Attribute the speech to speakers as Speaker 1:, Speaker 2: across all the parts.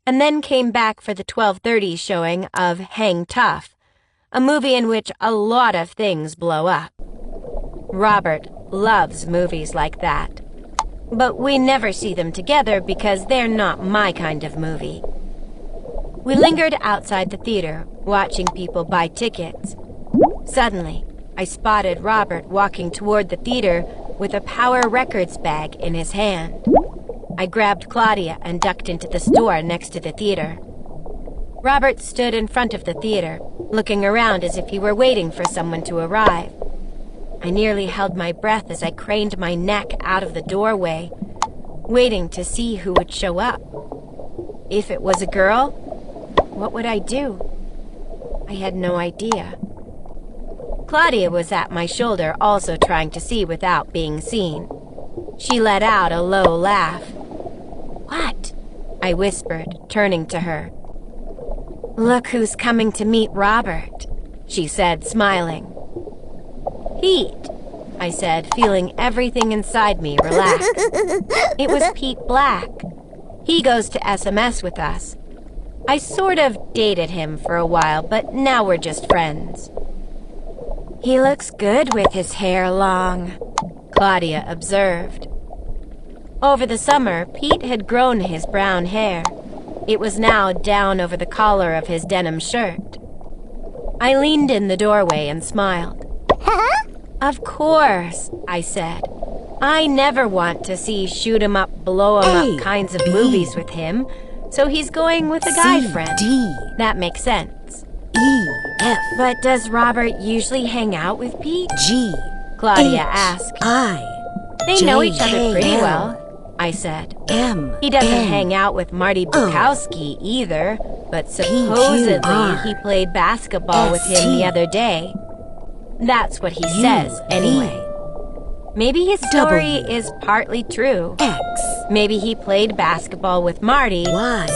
Speaker 1: and then came back for the 12:30 showing of Hang Tough, a movie in which a lot of things blow up. Robert loves movies like that, but we never see them together because they're not my kind of movie. We lingered outside the theater, watching people buy tickets. Suddenly, I spotted Robert walking toward the theater with a Power Records bag in his hand. I grabbed Claudia and ducked into the store next to the theater. Robert stood in front of the theater, looking around as if he were waiting for someone to arrive. I nearly held my breath as I craned my neck out of the doorway, waiting to see who would show up. If it was a girl, what would I do? I had no idea. Claudia was at my shoulder, also trying to see without being seen. She let out a low laugh. "What?" I whispered, turning to her. "Look who's coming to meet Robert," she said, smiling. "Pete," I said, feeling everything inside me relax. It was Pete Black. He goes to SMS with us. I sort of dated him for a while, but now we're just friends. "He looks good with his hair long," Claudia observed. Over the summer, Pete had grown his brown hair. It was now down over the collar of his denim shirt. I leaned in the doorway and smiled. "Of course," I said. "I never want to see shoot 'em up, blow 'em up kinds of movies with him, so he's going with a guy friend. That makes sense."
Speaker 2: F.
Speaker 1: "But does Robert usually hang out with Pete?"
Speaker 2: G.
Speaker 1: Claudia asked. "They know each other pretty well," I said. "He doesn't hang out with Marty Bukowski either, but supposedly he played basketball with him the other day. That's what he says, anyway. Maybe his story is partly true. Maybe he played basketball with Marty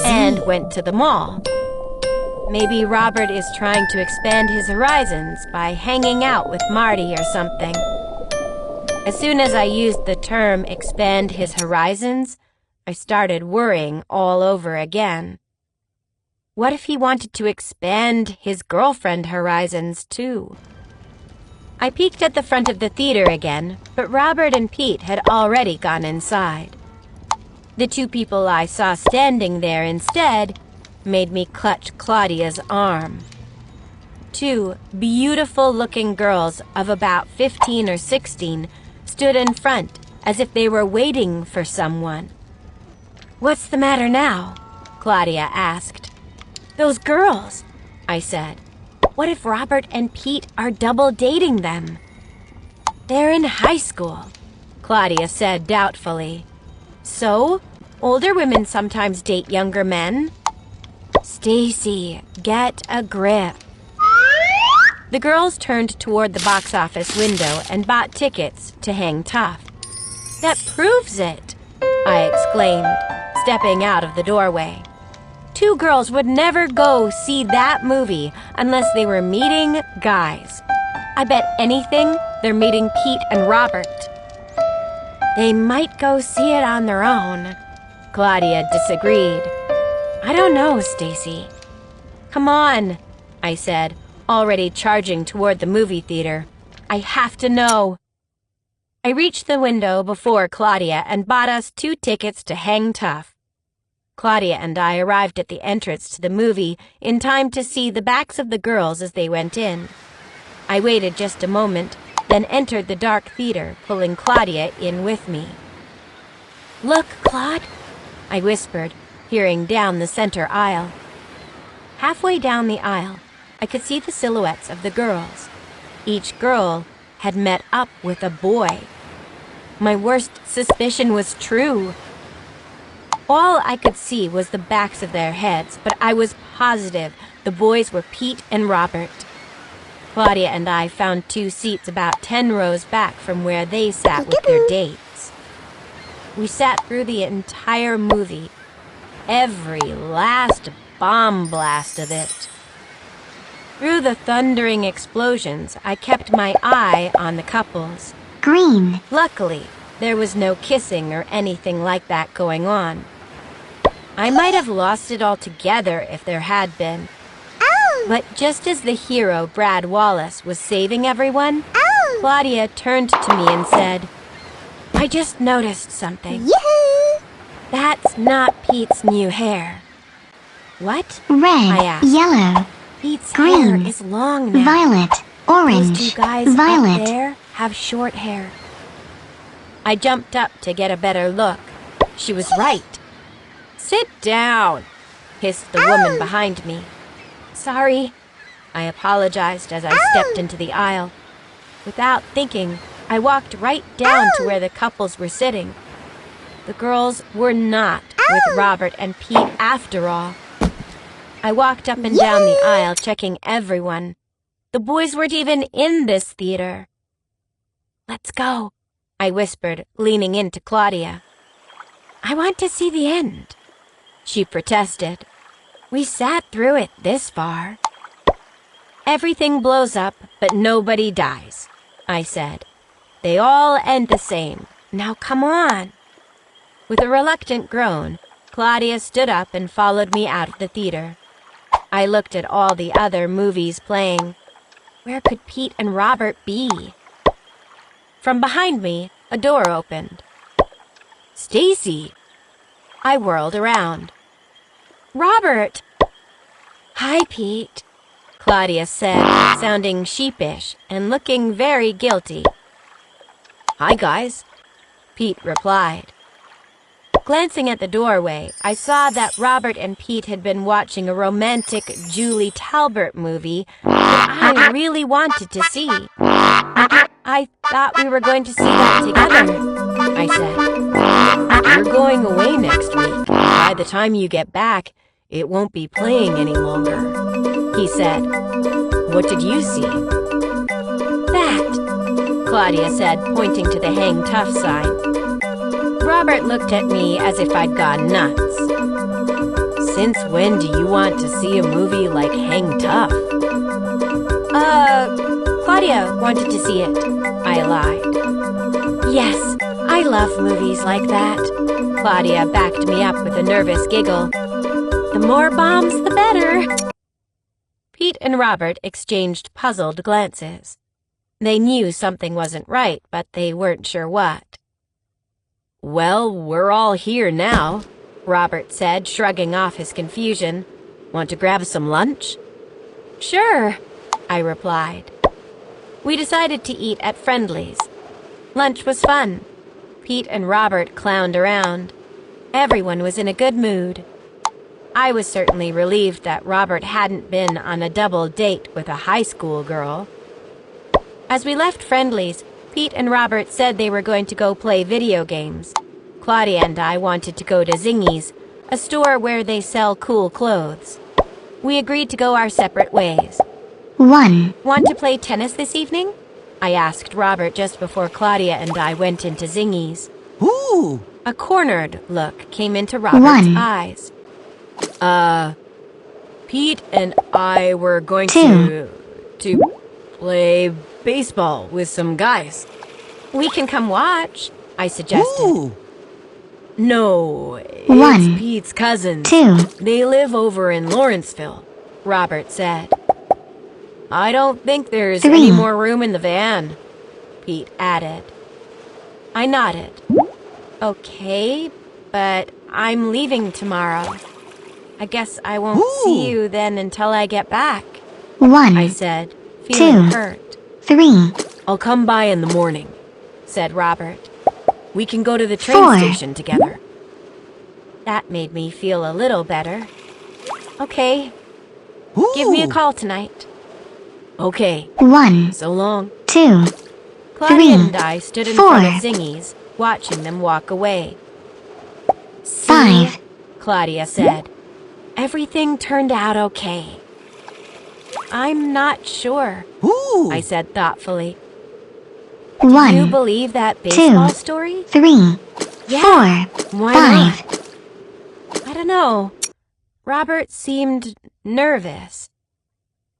Speaker 1: and went to the mall. Maybe Robert is trying to expand his horizons by hanging out with Marty or something." As soon as I used the term expand his horizons, I started worrying all over again. What if he wanted to expand his girlfriend horizons too? I peeked at the front of the theater again, but Robert and Pete had already gone inside. The two people I saw standing there instead made me clutch Claudia's arm. Two beautiful-looking girls of about 15 or 16 stood in front as if they were waiting for someone. "What's the matter now?" Claudia asked. "Those girls," I said. "What if Robert and Pete are double dating them?" "They're in high school," Claudia said doubtfully. "So? Older women sometimes date younger men?" "Stacy, get a grip." The girls turned toward the box office window and bought tickets to Hang Tough. "That proves it," I exclaimed, stepping out of the doorway. Two girls would never go see that movie unless they were meeting guys. I bet anything they're meeting Pete and Robert. "They might go see it on their own," Claudia disagreed. "I don't know, Stacy." "Come on," I said, already charging toward the movie theater. "I have to know." I reached the window before Claudia and bought us 2 tickets to Hang Tough. Claudia and I arrived at the entrance to the movie in time to see the backs of the girls as they went in. I waited just a moment, then entered the dark theater, pulling Claudia in with me. "Look, Claude," I whispered, peering down the center aisle. Halfway down the aisle, I could see the silhouettes of the girls. Each girl had met up with a boy. My worst suspicion was true. All I could see was the backs of their heads, but I was positive the boys were Pete and Robert. Claudia and I found 2 seats about 10 rows back from where they sat with their dates. We sat through the entire movie, every last bomb blast of it. Through the thundering explosions, I kept my eye on the couples.
Speaker 3: Green.
Speaker 1: Luckily, there was no kissing or anything like that going on. I might have lost it altogether if there had been. But just as the hero, Brad Wallace, was saving everyone, Claudia turned to me and said, "I just noticed something.
Speaker 2: Yoo-hoo!
Speaker 1: That's not Pete's new hair." "What?"
Speaker 2: Red,
Speaker 1: I asked.
Speaker 2: yellow,
Speaker 1: "Pete's
Speaker 2: green,
Speaker 1: hair is long now.
Speaker 2: violet, orange,
Speaker 1: Those two guys
Speaker 2: violet.
Speaker 1: up there have short hair." I jumped up to get a better look. She was right. "Sit down," hissed the woman behind me. "Sorry," I apologized as I stepped into the aisle. Without thinking, I walked right down to where the couples were sitting. The girls were not with Robert and Pete after all. I walked up and down the aisle, checking everyone. The boys weren't even in this theater. "Let's go," I whispered, leaning into Claudia. "I want to see the end," she protested. "We sat through it this far." "Everything blows up, but nobody dies," I said. "They all end the same. Now come on." With a reluctant groan, Claudia stood up and followed me out of the theater. I looked at all the other movies playing. Where could Pete and Robert be? From behind me, a door opened. "Stacy!" I whirled around. "Robert!" "Hi, Pete," Claudia said, sounding sheepish and looking very guilty. "Hi, guys," Pete replied. Glancing at the doorway, I saw that Robert and Pete had been watching a romantic Julie Talbert movie that I really wanted to see. "I thought we were going to see that together," I said. "You're going away next week. By the time you get back, it won't be playing any longer," he said. "What did you see?" "That," Claudia said, pointing to the Hang Tough sign. Robert looked at me as if I'd gone nuts. "Since when do you want to see a movie like Hang Tough?" Claudia wanted to see it," I lied. "Yes, I love movies like that." Claudia backed me up with a nervous giggle. "The more bombs, the better." Pete and Robert exchanged puzzled glances. They knew something wasn't right, but they weren't sure what. "Well, we're all here now," Robert said, shrugging off his confusion. "Want to grab some lunch?" "Sure," I replied. We decided to eat at Friendly's. Lunch was fun. Pete and Robert clowned around. Everyone was in a good mood. I was certainly relieved that Robert hadn't been on a double date with a high school girl. As we left Friendly's, Pete and Robert said they were going to go play video games. Claudia and I wanted to go to Zingy's, a store where they sell cool clothes. We agreed to go our separate ways.
Speaker 2: 1.
Speaker 1: "Want to play tennis this evening?" I asked Robert just before Claudia and I went into Zingy's.
Speaker 3: Ooh!
Speaker 1: A cornered look came into Robert's
Speaker 2: 1.
Speaker 1: eyes. Pete and I were going
Speaker 2: 2.
Speaker 1: to play baseball with some guys. "We can come watch," I suggested.
Speaker 3: Ooh!
Speaker 1: "No, it's
Speaker 2: 1.
Speaker 1: Pete's cousins.
Speaker 2: 2.
Speaker 1: They live over in Lawrenceville," Robert said. "I don't think there's
Speaker 2: 3.
Speaker 1: any more room in the van," Pete added. I nodded. "Okay, but I'm leaving tomorrow. I guess I won't see you then until I get back,"
Speaker 2: 1.
Speaker 1: I said, feeling
Speaker 2: 2.
Speaker 1: hurt.
Speaker 2: 3.
Speaker 1: "I'll come by in the morning," said Robert. "We can go to the train
Speaker 2: 4.
Speaker 1: station together." That made me feel a little better. "Okay, give me a call tonight." "Okay,
Speaker 2: 1.
Speaker 1: so long."
Speaker 2: 2.
Speaker 1: Claudia
Speaker 2: 3.
Speaker 1: and I stood in
Speaker 2: 4.
Speaker 1: front of Zingy's, watching them walk away. "See,"
Speaker 2: 5.
Speaker 1: Claudia said. "Everything turned out okay." "I'm not sure,"
Speaker 3: Ooh!
Speaker 1: I said thoughtfully.
Speaker 2: 1.
Speaker 1: "Do you believe that baseball
Speaker 2: 2.
Speaker 1: story?"
Speaker 2: 3.
Speaker 1: Yeah.
Speaker 2: 4.
Speaker 1: Why
Speaker 2: 5.
Speaker 1: not? "I don't know." Robert seemed nervous.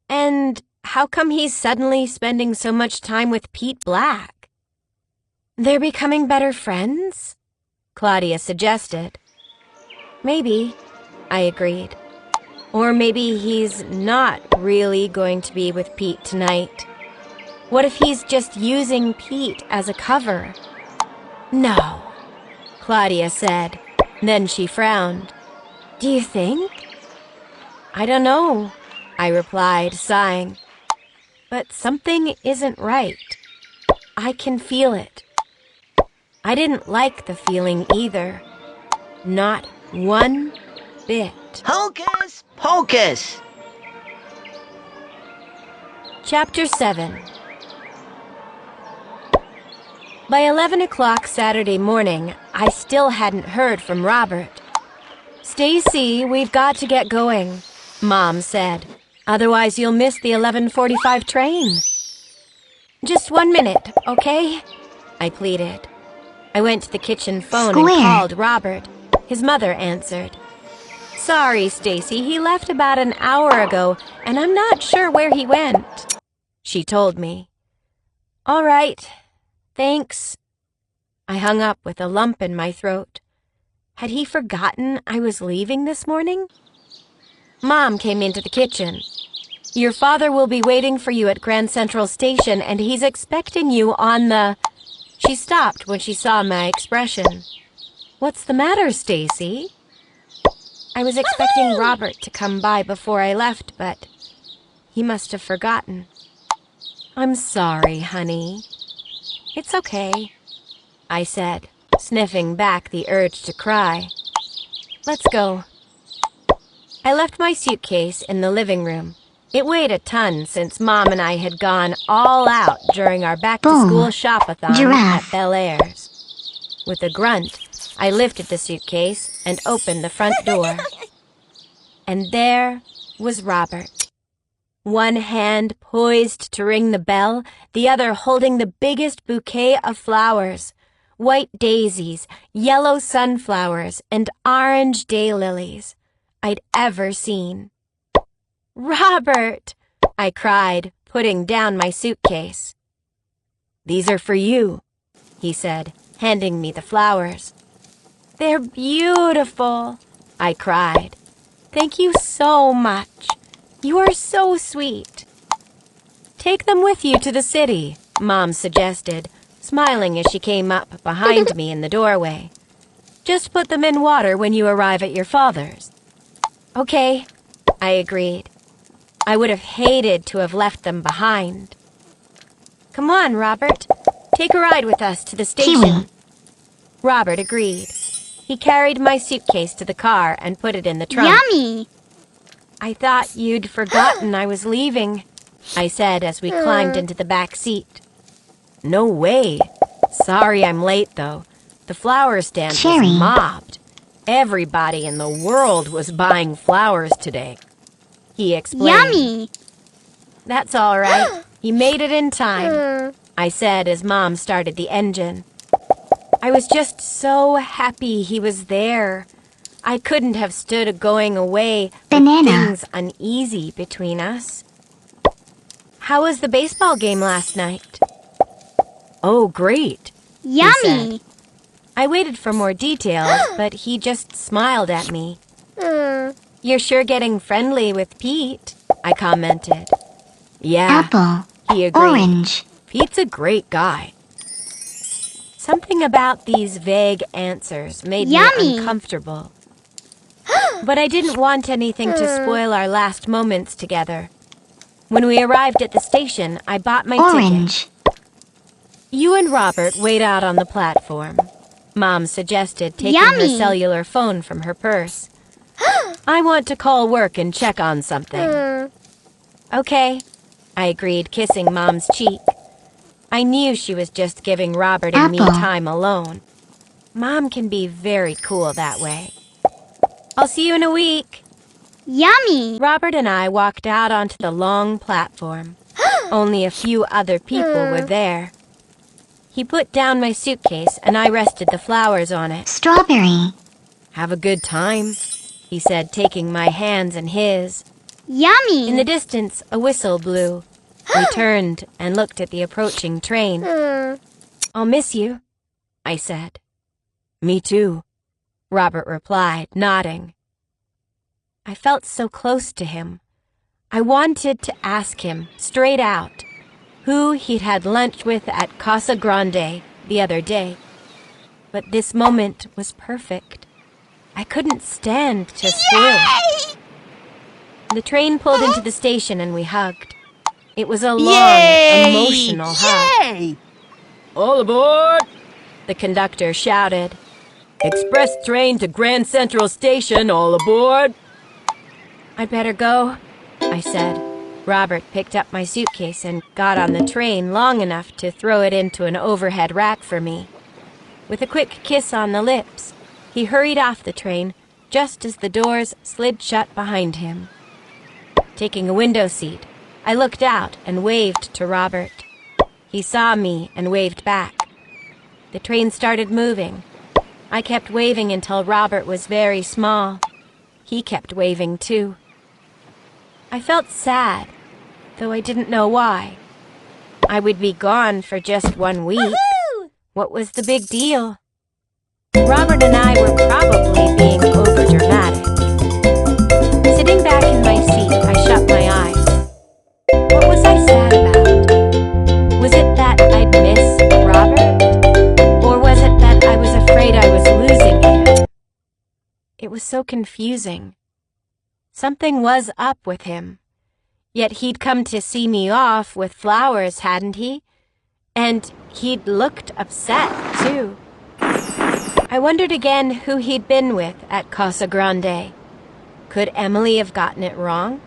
Speaker 1: "And how come he's suddenly spending so much time with Pete Black?" "They're becoming better friends?" Claudia suggested. Maybe, I agreed. Or maybe he's not really going to be with Pete tonight. What if he's just using Pete as a cover? No, Claudia said. Then she frowned. Do you think? I don't know, I replied, sighing. But something isn't right. I can feel it. I didn't like the feeling either. Not one bit.
Speaker 3: Hocus pocus!
Speaker 1: Chapter 7. By 11 o'clock Saturday morning, I still hadn't heard from Robert. Stacy, we've got to get going, Mom said. Otherwise you'll miss the 11:45 train. Just 1 minute, okay? I pleaded. I went to the kitchen phone and called Robert. His mother answered. Sorry, Stacy, he left about an hour ago, and I'm not sure where he went, she told me. All right, thanks. I hung up with a lump in my throat. Had he forgotten I was leaving this morning? Mom came into the kitchen. Your father will be waiting for you at Grand Central Station, and he's expecting you on the... She stopped when she saw my expression. What's the matter, Stacy? I was expecting Robert to come by before I left, but he must have forgotten. I'm sorry, honey. It's okay, I said, sniffing back the urge to cry. Let's go. I left my suitcase in the living room. It weighed a ton since Mom and I had gone all out during our back-to-school shop-a-thon at Bel Air's. With a grunt, I lifted the suitcase and opened the front door. And there was Robert. One hand poised to ring the bell, the other holding the biggest bouquet of flowers. White daisies, yellow sunflowers, and orange daylilies I'd ever seen. Robert! I cried, putting down my suitcase. These are for you, he said, handing me the flowers. They're beautiful, I cried. Thank you so much. You are so sweet. Take them with you to the city, Mom suggested, smiling as she came up behind me in the doorway. Just put them in water when you arrive at your father's. Okay, I agreed. I would have hated to have left them behind. Come on, Robert. Take a ride with us to the station. Robert agreed. He carried my suitcase to the car and put it in the trunk.
Speaker 2: Yummy!
Speaker 1: I thought you'd forgotten I was leaving, I said as we climbed into the back seat. No way. Sorry I'm late, though. The flower stand was mobbed. Everybody in the world was buying flowers today, he explained.
Speaker 2: Yummy!
Speaker 1: That's all right. You made it in time, I said as Mom started the engine. I was just so happy he was there. I couldn't have stood going away with things uneasy between us. How was the baseball game last night? Oh, great.
Speaker 2: Yummy!
Speaker 1: I waited for more details, but he just smiled at me. You're sure getting friendly with Pete, I commented. Yeah,
Speaker 2: Apple.
Speaker 1: He agreed.
Speaker 2: Orange.
Speaker 1: Pete's a great guy. Something about these vague answers made me uncomfortable. But I didn't want anything to spoil our last moments together. When we arrived at the station, I bought my ticket. You and Robert wait out on the platform, Mom suggested, taking her cellular phone from her purse. I want to call work and check on something. Okay, I agreed, kissing Mom's cheek. I knew she was just giving Robert and me time alone. Mom can be very cool that way. I'll see you in a week.
Speaker 2: Yummy!
Speaker 1: Robert and I walked out onto the long platform. Only a few other people were there. He put down my suitcase and I rested the flowers on it.
Speaker 2: Strawberry.
Speaker 1: Have a good time, he said, taking my hands in his.
Speaker 2: Yummy!
Speaker 1: In the distance, a whistle blew. We turned and looked at the approaching train. I'll miss you, I said. Me too, Robert replied, nodding. I felt so close to him. I wanted to ask him, straight out, who he'd had lunch with at Casa Grande the other day. But this moment was perfect. I couldn't stand to spoil it. The train pulled into the station and we hugged. It was a long, emotional hug.
Speaker 4: All aboard!
Speaker 1: The conductor shouted.
Speaker 4: Express train to Grand Central Station, all aboard!
Speaker 1: I'd better go, I said. Robert picked up my suitcase and got on the train long enough to throw it into an overhead rack for me. With a quick kiss on the lips, he hurried off the train just as the doors slid shut behind him. Taking a window seat, I looked out and waved to Robert. He saw me and waved back. The train started moving. I kept waving until Robert was very small. He kept waving too. I felt sad, though I didn't know why. I would be gone for just 1 week.
Speaker 2: Woohoo!
Speaker 1: What was the big deal? Robert and I were probably being overdramatic. Sitting back in my seat, I shut my eyes. What was I sad about? Was it that I'd miss Robert? Or was it that I was afraid I was losing him? It was so confusing. Something was up with him. Yet he'd come to see me off with flowers, hadn't he? And he'd looked upset, too. I wondered again who he'd been with at Casa Grande. Could Emily have gotten it wrong?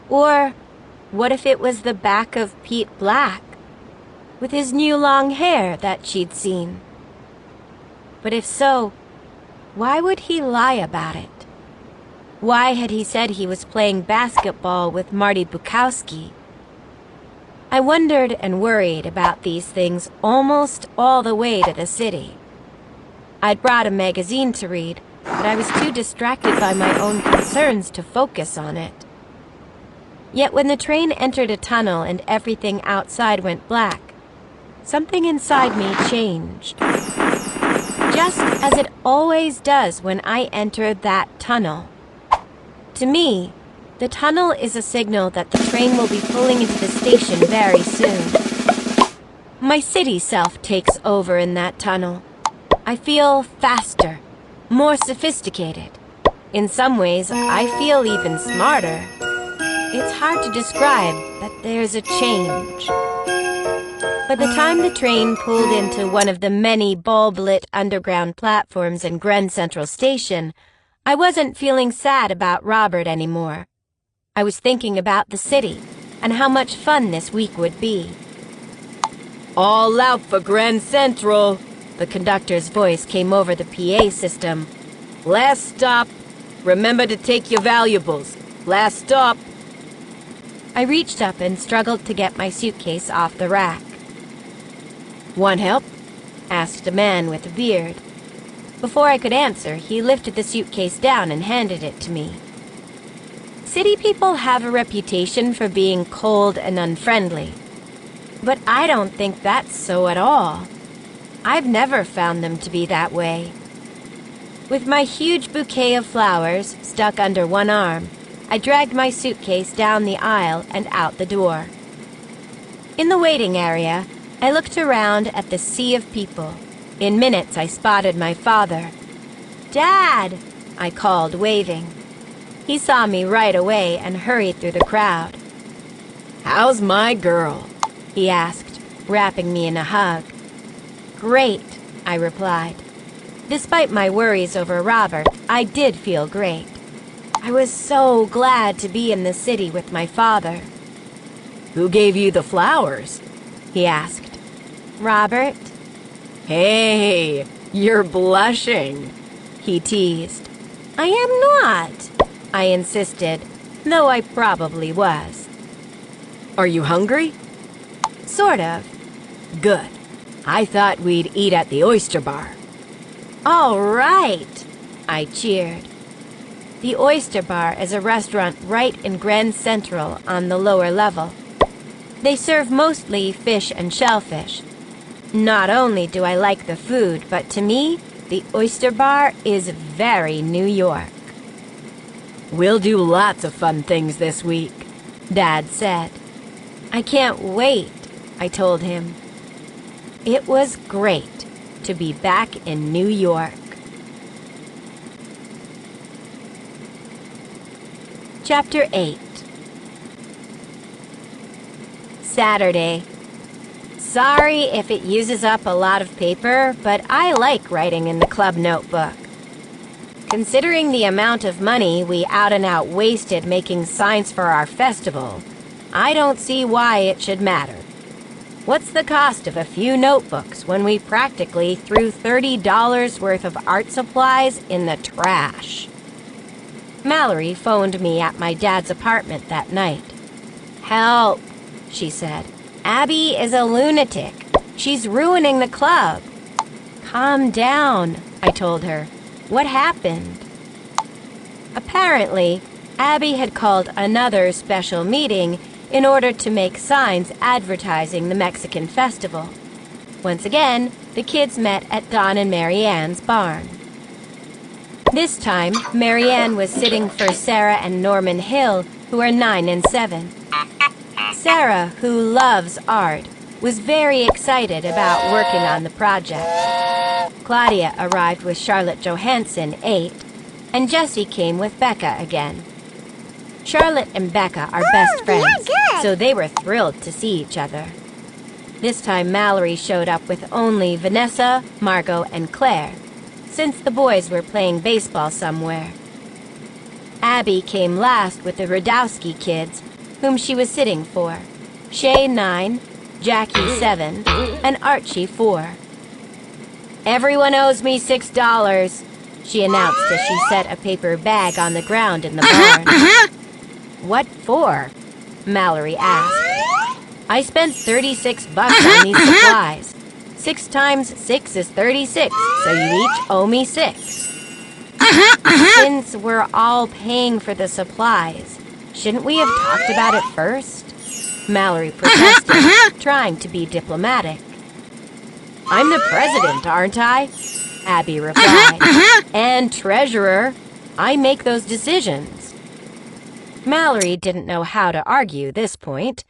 Speaker 1: Or what if it was the back of Pete Black, with his new long hair that she'd seen? But if so, why would he lie about it? Why had he said he was playing basketball with Marty Bukowski? I wondered and worried about these things almost all the way to the city. I'd brought a magazine to read, but I was too distracted by my own concerns to focus on it. Yet when the train entered a tunnel and everything outside went black, something inside me changed. Just as it always does when I enter that tunnel. To me, the tunnel is a signal that the train will be pulling into the station very soon. My city self takes over in that tunnel. I feel faster, more sophisticated. In some ways, I feel even smarter. It's hard to describe, but there's a change. By the time the train pulled into one of the many bulb-lit underground platforms in Grand Central Station, I wasn't feeling sad about Robert anymore. I was thinking about the city and how much fun this week would be.
Speaker 4: All out for Grand Central!
Speaker 1: The conductor's voice came over the PA system.
Speaker 4: Last stop. Remember to take your valuables. Last stop.
Speaker 1: I reached up and struggled to get my suitcase off the rack. "Want help?" asked a man with a beard. Before I could answer, he lifted the suitcase down and handed it to me. City people have a reputation for being cold and unfriendly, but I don't think that's so at all. I've never found them to be that way. With my huge bouquet of flowers stuck under one arm, I dragged my suitcase down the aisle and out the door. In the waiting area, I looked around at the sea of people. In minutes, I spotted my father. "Dad!" I called, waving. He saw me right away and hurried through the crowd.
Speaker 4: "How's my girl?"
Speaker 1: he asked, wrapping me in a hug. "Great," I replied. Despite my worries over Robert, I did feel great. I was so glad to be in the city with my father.
Speaker 4: "Who gave you the flowers?"
Speaker 1: he asked. "Robert."
Speaker 4: "Hey, you're blushing,"
Speaker 1: he teased. "I am not," I insisted, though I probably was.
Speaker 4: "Are you hungry?"
Speaker 1: "Sort of."
Speaker 4: "Good. I thought we'd eat at the oyster bar."
Speaker 1: "All right," I cheered. The Oyster Bar is a restaurant right in Grand Central on the lower level. They serve mostly fish and shellfish. Not only do I like the food, but to me, The Oyster Bar is very New York.
Speaker 4: We'll do lots of fun things this week,
Speaker 1: Dad said. I can't wait, I told him. It was great to be back in New York. Chapter 8. Saturday. Sorry if it uses up a lot of paper, but I like writing in the club notebook. Considering the amount of money we out and out wasted making signs for our festival, I don't see why it should matter. What's the cost of a few notebooks when we practically threw $30 worth of art supplies in the trash? Mallory phoned me at my dad's apartment that night. Help, she said. Abby is a lunatic. She's ruining the club. Calm down, I told her. What happened? Apparently, Abby had called another special meeting in order to make signs advertising the Mexican festival. Once again, the kids met at Don and Marianne's barn. This time, Marianne was sitting for Sarah and Norman Hill, who are 9 and 7. Sarah, who loves art, was very excited about working on the project. Claudia arrived with Charlotte Johansson, 8, and Jessie came with Becca again. Charlotte and Becca are best friends, so they were thrilled to see each other. This time Mallory showed up with only Vanessa, Margot, and Claire, since the boys were playing baseball somewhere. Abby came last with the Radowski kids, whom she was sitting for. Shay, 9, Jackie, 7, and Archie, 4. Everyone owes me $6, she announced as she set a paper bag on the ground in the barn. What for? Mallory asked. I spent $36 on these supplies. 6 times 6 is 36, so you each owe me 6. Since we're all paying for the supplies, shouldn't we have talked about it first? Mallory protested, trying to be diplomatic. I'm the president, aren't I? Abby replied. And treasurer. I make those decisions. Mallory didn't know how to argue this point,